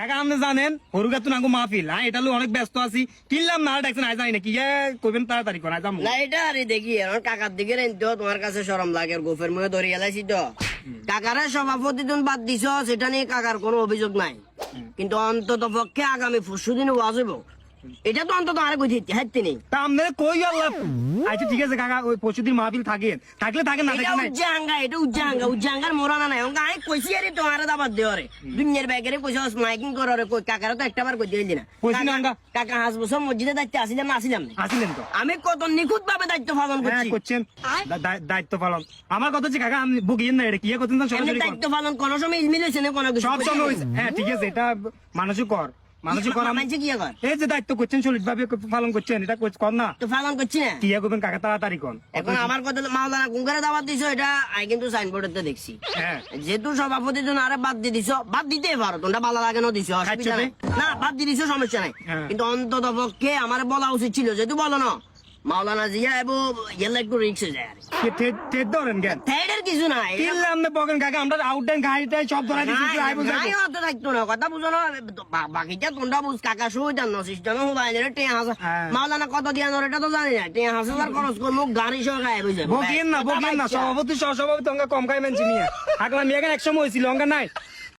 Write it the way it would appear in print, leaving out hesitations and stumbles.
কাকা আপনি জানেন হরুগা তো নাগো মাহফিল হ্যাঁ এটা অনেক ব্যস্ত আছি কিনলাম না ডাকছেন আজ জানি না কি কইবেন তাড়াতাড়ি কোন আজ না এটা আরে দেখি এখন কাকার দিকে তো তোমার কাছে শরম লাগে গোফের মুখে ধরে এলাইছি তো কাকারে সভাপতি তুমি বাদ দিছ সেটা নিয়ে কাকার কোনো অভিযোগ নাই কিন্তু অন্তত পক্ষে আগামী পরশু দিন ওয়াজ হইব এটা তো অন্তত আরে কই দিতে হাইতে নেই তা আমনে কই আল্লাহ আচ্ছা ঠিক আছে কাকা ওই পরশুদিন মাহফিল থাকেন থাকলে থাকেন না এটা থাকেন না উজ্জাঙ্গা এটা উজ্জাঙ্গার মোরানা নাই অঙ্কা আই কইছি আরে তোমারে দাবাত দেও রে দুনিয়ার ব্যাগেরে কইছ মাইকিং করো রে কই কাকারে তো একটাবার কই দিলি না কইছি না আঙ্গা। কাকা 5 বছর মসজিদে দায়িত্বে আসিলাম না আসিলাম না আসিলেন তো আমি কত নিখুঁত ভাবে দায়িত্ব পালন হ্যাঁ করছি করছেন দায়িত্ব পালন আমার কথা হচ্ছে কাকা আপনি বুকিয়েন না এটা কি করতেন এমনি সরাসরি কর। দায়িত্ব পালন কোনো সময় ইলমিল হইছে না কোনো কিছু সব সময় হয়েছে হ্যাঁ ঠিক আছে এটা মানুষই কর মানুষই কর মানছে কি কর এই যে দায়িত্ব করছেন সলিড ভাবে পালন করছেন এটা কর না তো পালন করছি না কি করবেন কাকা তাড়াতাড়ি কর এখন আমার কথা হলো, মাওলানা কুঙ্কারে দাওয়াত দিছো এটা আমি কিন্তু সাইনবোর্ডে দেখছি হ্যাঁ যেহেতু সভাপতি জন্য আরে বাদ দিয়ে দিছো বাদ দিতেই পারো তোমরা ভালো লাগে না দিছো অসুবিধা নাই না বাদ দিয়ে দিছো সমস্যা নাই হ্যাঁ। কিন্তু অন্তত পক্ষে আমার বলা উচিত ছিল যেহেতু বলো না মাওলানা জিয়া এবং গেলে একটু রিক্স হয়ে যায় টেট ধরেন কেন থ্রেডের কিছু নাই কিনলাম না বকেন কাকা আমরা আউটডাইন গাড়িটাই সব ধরাই দিচ্ছি নাই অত থাকতো না কথা বুঝো না বাকিটা তোমরা বুঝ কাকা সুবিধা ন সিস্টেমে হুবাইনের টেয়া হাসা হ্যাঁ। মাওলানা কত দিয়া নর এটা তো জানি না টেয়া হাজার খরচ করবো গাড়ি সহ গায়েব হয়ে যাবে বকেন না সভাপতি সহসভাপতি অঙ্কা কম খাই মানছি নিয়ে থাকলাম এখানে এক সময় হয়েছিল অঙ্কা নাই